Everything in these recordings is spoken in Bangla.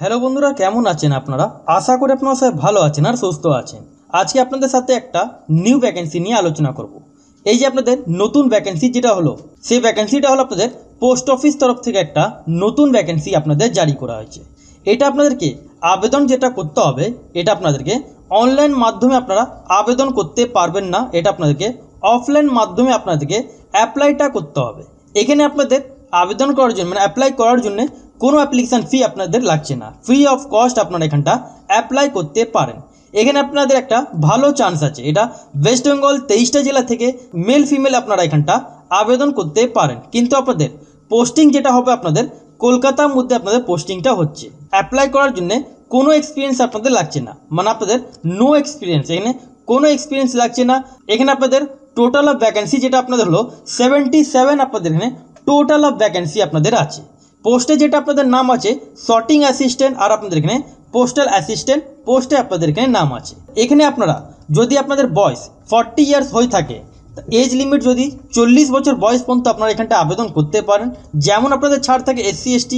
হ্যালো বন্ধুরা, কেমন আছেন আপনারা? আশা করি আপনারা সবাই ভালো আছেন আর সুস্থ আছেন। আজকে আপনাদের সাথে একটা নিউ ভ্যাকেন্সি নিয়ে আলোচনা করব। এই যে আপনাদের নতুন ভ্যাকেন্সি যেটা হলো, সেই ভ্যাকেন্সিটা হলো আপনাদের পোস্ট অফিস তরফ থেকে একটা নতুন ভ্যাকেন্সি আপনাদের জারি করা হয়েছে। এটা আপনাদেরকে আবেদন যেটা করতে হবে, এটা আপনাদেরকে অনলাইন মাধ্যমে আপনারা আবেদন করতে পারবেন না, এটা আপনাদেরকে অফলাইন মাধ্যমে আপনাদেরকে অ্যাপ্লাইটা করতে হবে। এখানে আপনাদের আবেদন করার জন্য মানে অ্যাপ্লাই করার জন্য কোনো অ্যাপ্লিকেশান ফি আপনাদের লাগছে না, ফ্রি অফ কস্ট আপনারা এখানটা অ্যাপ্লাই করতে পারেন। এখানে আপনাদের একটা ভালো চান্স আছে, এটা ওয়েস্ট বেঙ্গল 23টা জেলা থেকে মেল ফিমেল আপনারা এখানটা আবেদন করতে পারেন। কিন্তু আপনাদের পোস্টিং যেটা হবে আপনাদের কলকাতার মধ্যে আপনাদের পোস্টিংটা হচ্ছে। অ্যাপ্লাই করার জন্য কোনো এক্সপিরিয়েন্স আপনাদের লাগছে না, মানে আপনাদের নো এক্সপিরিয়েন্স, এখানে কোনো এক্সপিরিয়েন্স লাগছে না। এখানে আপনাদের টোটাল অফ ভ্যাকেন্সি যেটা আপনাদের হলো 77 আপনাদের এখানে টোটাল অফ ভ্যাকেন্সি আপনাদের আছে। পোস্টে যেটা আপনাদের নাম আছে সর্টিং অ্যাসিস্ট্যান্ট, আর আপনাদের এখানে পোস্টাল অ্যাসিস্ট্যান্ট পোস্টে আপনাদের এখানে নাম আছে। এখানে আপনারা যদি আপনাদের বয়স 40 ইয়ার্স হয়ে থাকে, এজ লিমিট যদি 40 বছর বয়স পর্যন্ত আপনারা এখানটা আবেদন করতে পারেন। যেমন আপনাদের ছাড় থাকে SC ST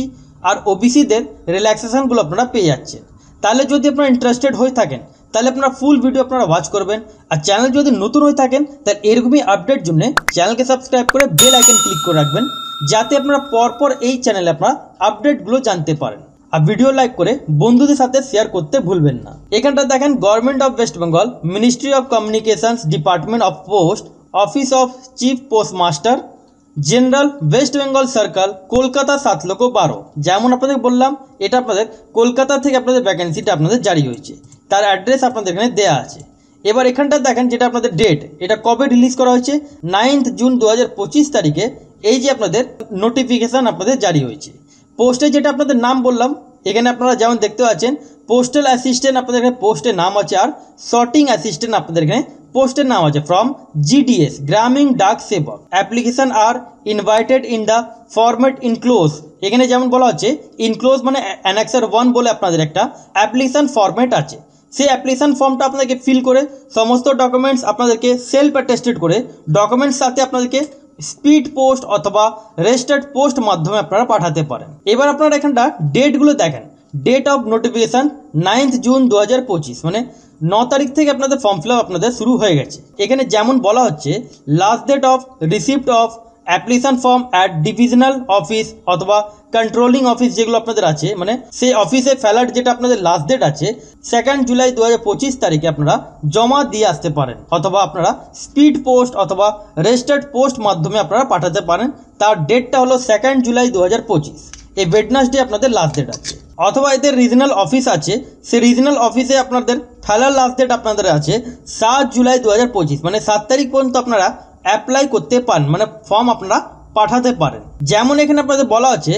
আর OBCদের রিল্যাক্সেশনগুলো আপনারা পেয়ে যাচ্ছেন। তাহলে যদি আপনারা ইন্টারেস্টেড হয়ে থাকেন তাহলে আপনারা ফুল ভিডিও আপনারা ওয়াচ করবেন। আর চ্যানেল যদি নতুন হয়ে থাকেন তাহলে এরকমই আপডেট জন্য চ্যানেলকে সাবস্ক্রাইব করে বেল আইকন ক্লিক করে রাখবেন, যাতে আপনারা পরপর এই চ্যানেলে আপনারা আপডেটগুলো জানতে পারেন। আর ভিডিও লাইক করে বন্ধুদের সাথে শেয়ার করতে ভুলবেন না। এখানটা দেখেন government of West Bengal, ministry of communications, department of post, office of chief post master general, West Bengal circle, Kolkata 7,12,000। যেমন আপনাদের বললাম, এটা আপনাদের কলকাতা থেকে আপনাদের ভ্যাকেন্সিটা আপনাদের জারি হয়েছে, তার অ্যাড্রেস আপনাদের এখানে দেওয়া আছে। এবার এখানটা দেখেন যেটা আপনাদের ডেট, এটা কবে রিলিজ করা হয়েছে, 9 জুন 2025 তারিখে এই যে আপনাদের নোটিফিকেশান আপনাদের জারি হয়েছে। পোস্টে যেটা আপনাদের নাম বললাম, এখানে আপনারা যেমন দেখতে পাচ্ছেন পোস্টাল অ্যাসিস্ট্যান্ট আপনাদের এখানে পোস্টের নাম আছে, আর সর্টিং অ্যাসিস্ট্যান্ট আপনাদের এখানে পোস্টের নাম আছে ফ্রম GDS গ্রামীণ ডাক সেবক। Application are invited in the format enclose. এখানে যেমন বলা হচ্ছে ইনক্লোজ মানে অ্যানেক্সার 1 বলে আপনাদের একটা অ্যাপ্লিকেশান ফরম্যাট আছে। সেই অ্যাপ্লিকেশান ফর্মটা আপনাদেরকে ফিল করে সমস্ত ডকুমেন্টস আপনাদেরকে সেলফ অ্যাটেস্টেড করে ডকুমেন্টস সাথে আপনাদেরকে স্পিড পোস্ট অথবা রেজিস্টার্ড পোস্ট মাধ্যমে আপনারা পাঠাতে পারেন। এবার আপনারা এখানটা ডেটগুলো দেখেন। ডেট অফ নোটিফিকেশান 9 জুন 2025, মানে 9 তারিখ থেকে আপনাদের ফর্ম ফিল আপ আপনাদের শুরু হয়ে গেছে। এখানে যেমন বলা হচ্ছে last date of receipt of application form at divisional office অথবা কন্ট্রোলিং অফিস যেগুলো আপনাদের আছে, মানে সেই অফিসে ফেলার যেটা আপনাদের লাস্ট ডেট আছে 2 জুলাই 2025 তারিখে আপনারা জমা দিয়ে আসতে পারেন, অথবা আপনারা স্পিড পোস্ট অথবা রেজিস্টার্ড পোস্ট মাধ্যমে আপনারা পাঠাতে পারেন। তার ডেটটা হলো 2 জুলাই 2025। এই ওয়েডনেসডে আপনাদের লাস্ট ডেট আছে। অথবা এদের রিজনাল অফিস আছে, সেই রিজনাল অফিসে আপনাদের ফেলার লাস্ট ডেট আপনাদের আছে 7 জুলাই 2025, মানে 7 তারিখ পর্যন্ত আপনারা অ্যাপ্লাই করতে পারেন, মানে ফর্ম আপনারা পাঠাতে পারেন। যেমন এখানে আপনাদের বলা আছে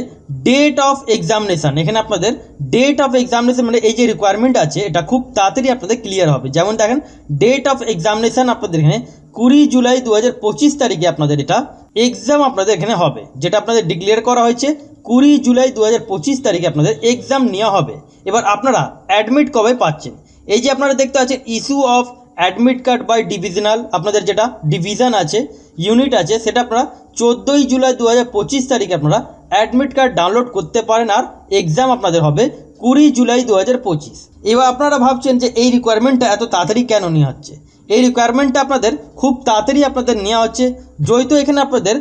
ডেট অফ এক্সামিনেশান। এখানে আপনাদের ডেট অফ এক্সামিনেশান মানে এই যে রিকোয়ারমেন্ট আছে এটা খুব তাড়াতাড়ি আপনাদের ক্লিয়ার হবে। যেমন দেখেন ডেট অফ এক্সামিনেশান আপনাদের এখানে 20 জুলাই 2025 তারিখে আপনাদের এটা এক্সাম আপনাদের এখানে হবে, যেটা আপনাদের ডিক্লেয়ার করা হয়েছে 20 জুলাই 2025 তারিখে আপনাদের এক্সাম নেওয়া হবে। এবার আপনারা অ্যাডমিট কবে পাচ্ছেন, এই যে আপনারা দেখতে পাচ্ছেন issue of admit card by divisional, আপনাদের যেটা ডিভিশন আছে ইউনিট আছে সেটা আপনারা 14 জুলাই 2025 তারিখে আপনারা অ্যাডমিট কার্ড ডাউনলোড করতে পারেন, আর এক্সাম আপনাদের হবে 20 জুলাই 2025। এবার আপনারা ভাবছেন যে এই রিকোয়ারমেন্টটা এত তাড়াতাড়ি কেন নেওয়া হচ্ছে। এই রিকোয়ারমেন্টটা আপনাদের খুব তাড়াতাড়ি আপনাদের নেওয়া হচ্ছে, যেহেতু এখানে আপনাদের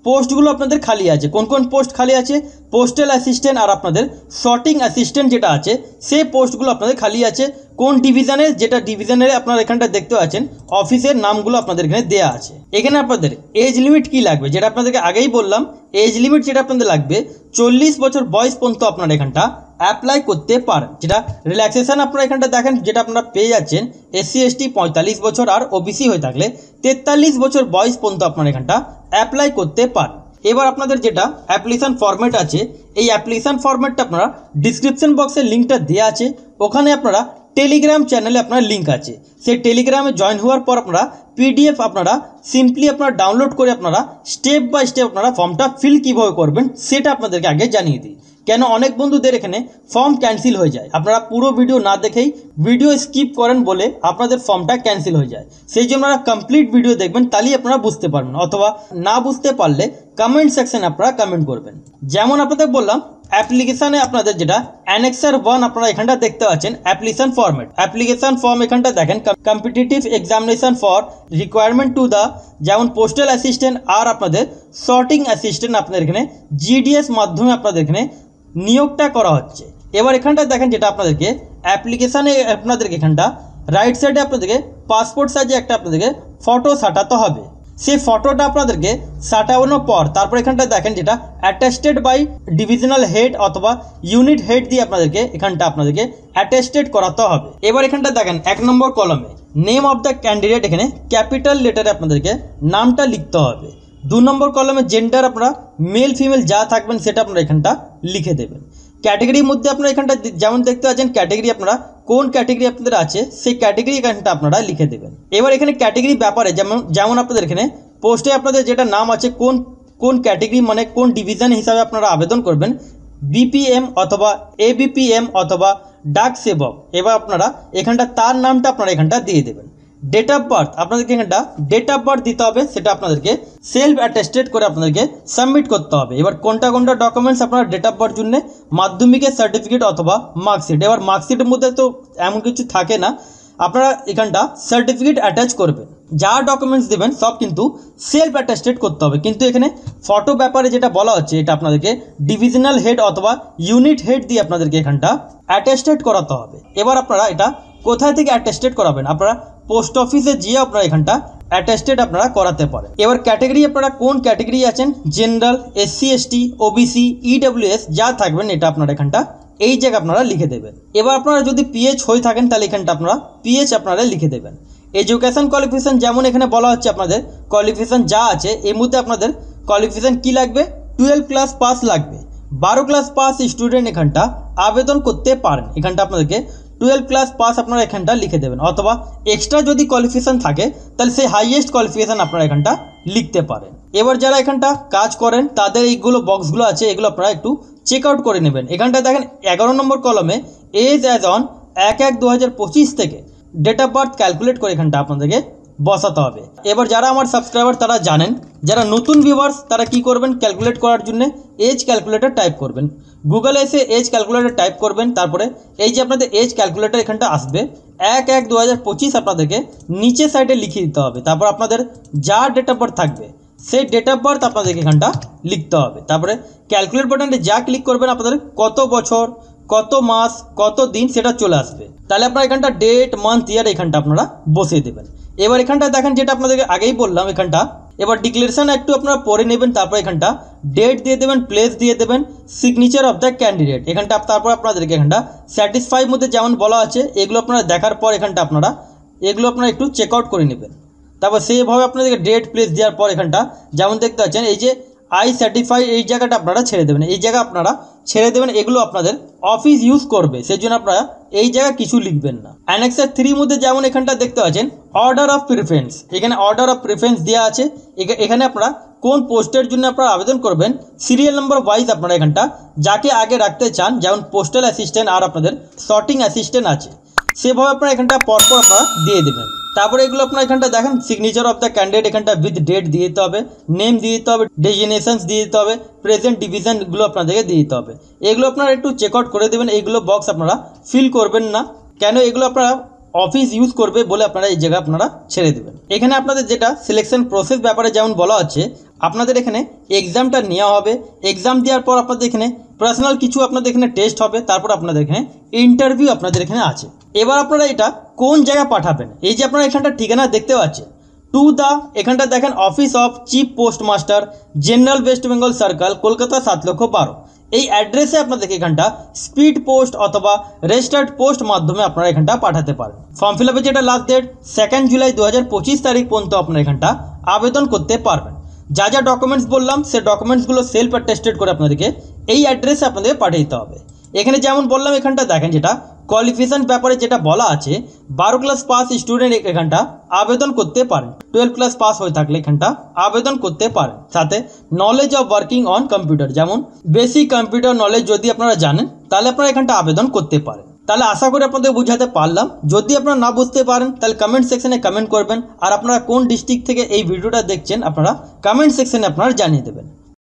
পোস্টগুলো আপনাদের খালি আছে। কোন কোন পোস্ট খালি আছে, পোস্টাল অ্যাসিস্ট্যান্ট আর আপনাদের সর্টিং অ্যাসিস্ট্যান্ট যেটা আছে সেই পোস্টগুলো আপনাদের খালি আছে। কোন ডিভিশনের, যেটা ডিভিশনের আপনারা এখানটা দেখতে পাচ্ছেন অফিসের নামগুলো আপনাদের এখানে দেওয়া আছে। এখানে আপনাদের এজ লিমিট কি লাগবে, যেটা আপনাদেরকে আগেই বললাম, এজ লিমিট যেটা আপনাদের লাগবে 40 বছর বয়স পর্যন্ত আপনারা এখানটা অ্যাপ্লাই করতে পারেন। যেটা রিল্যাক্সেশন আপনারা এখানটা দেখেন যেটা আপনারা পেয়ে যাচ্ছেন SC ST 45 বছর আর OBC হয়ে থাকলে 43 বছর বয়স পর্যন্ত আপনারা এখানটা অ্যাপ্লাই করতে পারেন। এবার আপনাদের যেটা অ্যাপ্লিকেশান ফরম্যাট আছে, এই অ্যাপ্লিকেশান ফরম্যাটটা আপনারা ডিসক্রিপশন বক্সের লিঙ্কটা দেওয়া আছে, ওখানে আপনারা টেলিগ্রাম চ্যানেলে আপনার লিঙ্ক আছে, সেই টেলিগ্রামে জয়েন হওয়ার পর আপনারা PDF আপনারা সিম্পলি আপনারা ডাউনলোড করে আপনারা স্টেপ বাই স্টেপ আপনারা ফর্মটা ফিল কীভাবে করবেন সেটা আপনাদেরকে আগে জানিয়ে দিই। কেন অনেক বন্ধুদের এখানে ফর্ম ক্যান্সেল হয়ে যায়, আপনারা পুরো ভিডিও না দেখেই ভিডিও স্কিপ করেন বলে আপনাদের ফর্মটা ক্যান্সেল হয়ে যায়। সেই জন্য আপনারা কমপ্লিট ভিডিও দেখবেন, তাহলেই আপনারা বুঝতে পারবেন, অথবা না বুঝতে পারলে কমেন্ট সেকশনে আপনারা কমেন্ট করবেন। যেমন আপনাদের বললাম অ্যাপ্লিকেশানে আপনাদের যেটা অ্যানেক্সার 1 আপনারা এখানটা দেখতে পাচ্ছেন অ্যাপ্লিকেশন ফর্মেট, অ্যাপ্লিকেশন ফর্ম এখানটা দেখেন competitive examination for requirement to the যেমন পোস্টাল অ্যাসিস্ট্যান্ট আর আপনাদের সর্টিং অ্যাসিস্ট্যান্ট আপনাদের এখানে জিডিএস মাধ্যমে আপনাদের এখানে নিয়োগটা করা হচ্ছে। এবার এখানটা দেখেন যেটা আপনাদেরকে অ্যাপ্লিকেশানে আপনাদেরকে এখানটা রাইট সাইডে আপনাদেরকে পাসপোর্ট সাইজে একটা আপনাদেরকে ফটো সাটাতে হবে। সেই ফটোটা আপনাদেরকে সাটানোর পর তারপর এখানটা দেখেন যেটা অ্যাটেস্টেড বাই ডিভিশনাল হেড অথবা ইউনিট হেড দিয়ে আপনাদেরকে এখানটা আপনাদেরকে অ্যাটেস্টেড করাতে হবে। এবার এখানটা দেখেন 1 নম্বর কলমে নেম অফ দ্য ক্যান্ডিডেট এখানে ক্যাপিটাল লেটারে আপনাদেরকে নামটা লিখতে হবে। 2 নম্বর কলমে জেন্ডার আপনারা মেল ফিমেল যা থাকবেন সেটা আপনারা এখানটা লিখে দেবেন। ক্যাটেগরির মধ্যে আপনারা এখানটা যেমন দেখতে পাচ্ছেন ক্যাটেগরি আপনারা কোন ক্যাটেগরি আপনাদের আছে সেই ক্যাটেগরি এখানটা আপনারা লিখে দেবেন। এবার এখানে ক্যাটেগরি ব্যাপারে যেমন আপনাদের এখানে পোস্টে আপনাদের যেটা নাম আছে কোন ক্যাটেগরি মানে কোন ডিভিশন হিসাবে আপনারা আবেদন করবেন, বিপিএম অথবা এবিপিএম অথবা ডাক সেবক। এবার আপনারা এখানটা তার নামটা আপনারা এখানটা দিয়ে দেবেন। ডেট অফ বার্থ আপনাদেরকে এখানটা ডেট অফ বার্থ দিতে হবে, সেটা আপনাদেরকে সেলফ অ্যাটেস্টেড করে আপনাদেরকে সাবমিট করতে হবে। এবার কোনটা ডকুমেন্টস আপনারা ডেট অফ বার্থ জন্য মাধ্যমিকের সার্টিফিকেট অথবা মার্কশিট। এবার মার্কশিটের মধ্যে তো এমন কিছু থাকে না, আপনারা এখানটা সার্টিফিকেট অ্যাটাচ করবেন। যা ডকুমেন্টস দেবেন সব কিন্তু সেলফ অ্যাটেস্টেড করতে হবে। কিন্তু এখানে ফটো ব্যাপারে যেটা বলা হচ্ছে এটা আপনাদেরকে ডিভিশনাল হেড অথবা ইউনিট হেড দিয়ে আপনাদেরকে এখানটা অ্যাটেস্টেড করাতে হবে। এবার আপনারা এটা কোথায় থেকে অ্যাটেস্টেড করাবেন, আপনারা পোস্ট অফিসে গিয়ে আপনারা এখানটা অ্যাটেস্টেড আপনারা করাতে পারেন। এবার ক্যাটেগরি আপনারা কোন ক্যাটেগরি আছেন, general, SC ST, OBC, EWS যা থাকবেন এটা আপনারা এখানটা এই জায়গায় আপনারা লিখে দেবেন। এবার আপনারা যদি পিএইচ হয়ে থাকেন তাহলে এখানটা আপনারা পিএইচ আপনারা লিখে দেবেন। এডুকেশন কোয়ালিফিকেশন যেমন এখানে বলা হচ্ছে আপনাদের কোয়ালিফিকেশন যা আছে এর মধ্যে আপনাদের কোয়ালিফিকেশন কি লাগবে, 12 ক্লাস পাস লাগবে। 12 ক্লাস পাস স্টুডেন্ট এখানটা আবেদন করতে পারেন। এখানটা আপনাদেরকে 12 ক্লাস পাস আপনারা এখানটা লিখে দেবেন, অথবা এক্সট্রা যদি কোয়ালিফিকেশন থাকে তাহলে সেই হাইয়েস্ট কোয়ালিফিকেশন আপনারা এখানটা লিখতে পারেন। এবার যারা এখানটা কাজ করেন তাদের এইগুলো বক্সগুলো আছে এগুলো আপনারা একটু চেক আউট করে নেবেন। এখানটা দেখেন 11 নম্বর কলমে এজ অ্যাজ অন 1/1/2025 থেকে ডেট অফ বার্থ ক্যালকুলেট করে এখানটা আপনাদেরকে বসাতে হবে। এবার যারা আমার সাবস্ক্রাইবার তারা জানেন, যারা নতুন ভিউয়ার্স তারা কি করবেন, ক্যালকুলেট করার জন্য এজ ক্যালকুলেটর টাইপ করবেন। গুগলে এসে এজ ক্যালকুলেটর টাইপ করবেন, তারপরে এই যে আপনাদের এজ ক্যালকুলেটর এখানটা আসবে 1/1/2025 আপনাদেরকে নিচে সাইডে লিখে দিতে হবে। তারপর আপনাদের যা ডেট অফ বার্থ থাকবে সেই ডেট অফ বার্থ আপনাদেরকে এখানটা লিখতে হবে। তারপরে ক্যালকুলেট বাটনে যা ক্লিক করবেন আপনাদের কত বছর, কত মাস, কত দিন সেটা চলে আসবে। তাহলে আপনারা এখানটা ডেট, মান্থ, ইয়ার এখানটা আপনারা বসিয়ে দেবেন। এবার এখানটা দেখেন যেটা আপনাদেরকে আগেই বললাম এখানটা এবার ডিক্লারেশন একটু আপনারা পড়ে নেবেন। তারপর এখানটা ডেট দিয়ে দেবেন, প্লেস দিয়ে দেবেন, সিগনেচার অফ দ্য ক্যান্ডিডেট এখানটা। তারপর আপনাদেরকে এখানটা স্যাটিসফাইড মধ্যে যেমন বলা আছে এগুলো আপনারা দেখার পর এখানটা আপনারা এগুলো আপনারা একটু চেক আউট করে নেবেন। তারপর সেইভাবে আপনাদেরকে ডেট, প্লেস দেওয়ার পর এখানটা যেমন দেখতে পাচ্ছেন এই যে আই সার্টিফাই এই জায়গাটা আপনারা ছেড়ে দেবেন, এই জায়গা আপনারা ছেড়ে দেবেন। এগুলো আপনাদের অফিস ইউজ করবে, সেই জন্য আপনারা এই জায়গা কিছু লিখবেন না। অ্যানেক্সার 3 মধ্যে যেমন এখানটা দেখতে পাচ্ছেন অর্ডার অফ প্রিফারেন্স, এখানে অর্ডার অফ প্রিফারেন্স দেওয়া আছে। এখানে আপনারা কোন পোস্টের জন্য আপনারা আবেদন করবেন সিরিয়াল নাম্বার ওয়াইজ আপনারা এখানটা যাকে আগে রাখতে চান, যেমন পোস্টাল অ্যাসিস্ট্যান্ট আর আপনাদের সর্টিং অ্যাসিস্ট্যান্ট আছে সেভাবে আপনারা এখানটা পরপর আপনারা দিয়ে দেবেন। তারপরে এগুলো আপনারা এখানটা দেখেন সিগনেচার অফ দ্য ক্যান্ডিডেট এখানটা উইথ ডেট দিয়ে দিতে হবে, নেম দিয়ে দিতে হবে, ডেজিগনেশনস দিয়ে দিতে হবে, প্রেজেন্ট ডিভিশনগুলো আপনাদেরকে দিয়ে দিতে হবে। এগুলো আপনারা একটু চেক আউট করে দেবেন, এইগুলো বক্স আপনারা ফিল করবেন না, কেন এগুলো আপনারা অফিস ইউজ করবে বলে আপনারা এই জায়গা আপনারা ছেড়ে দেবেন। এখানে আপনাদের যেটা সিলেকশন প্রসেস ব্যাপারে যেমন বলা হচ্ছে আপনাদের এখানে এক্সামটা নেওয়া হবে, এক্সাম দেওয়ার পর আপনাদের এখানে পার্সোনাল কিছু আপনাদের এখানে টেস্ট হবে, তারপর আপনাদের এখানে ইন্টারভিউ আপনাদের এখানে আছে। এবার আপনারা এটা কোন জায়গায় পাঠাবেন, এই যে আপনারা এখানটা ঠিকানা দেখতে পাচ্ছেন টু দ্য এখানটা দেখেন office of chief post master general West Bengal circle Kolkata 7,12,000 এই অ্যাড্রেসে আপনাদেরকে এখানটা স্পিড পোস্ট অথবা রেজিস্টার্ড পোস্ট মাধ্যমে আপনারা এখানটা পাঠাতে পারেন। ফর্ম ফিল আপের যেটা লাস্ট ডেট 2 জুলাই 2025 তারিখ পর্যন্ত আপনারা এখানটা আবেদন করতে পারবেন। যা যা ডকুমেন্টস বললাম সেই ডকুমেন্টসগুলো সেলফ অ্যাটেস্টেড করে আপনাদেরকে এই অ্যাড্রেসে আপনাদেরকে পাঠিয়ে দিতে হবে। এখানে যেমন বললাম এখানটা দেখেন যেটা কোয়ালিফিকেশন ব্যাপারে যেটা বলা আছে 12 ক্লাস পাস স্টুডেন্ট এখানটা আবেদন করতে পারেন, 12 ক্লাস পাস হয়ে থাকলে এখানটা আবেদন করতে পারেন। সাথে knowledge of working on computer যেমন বেসিক কম্পিউটার নলেজ যদি আপনারা জানেন তাহলে আপনারা এখানটা আবেদন করতে পারেন। তাহলে আশা করি আপনাদের বুঝাতে পারলাম। যদি আপনারা না বুঝতে পারেন তাহলে কমেন্ট সেকশনে কমেন্ট করবেন, আর আপনারা কোন ডিস্ট্রিক্ট থেকে এই ভিডিওটা দেখছেন আপনারা কমেন্ট সেকশনে আপনারা জানিয়ে দেবেন।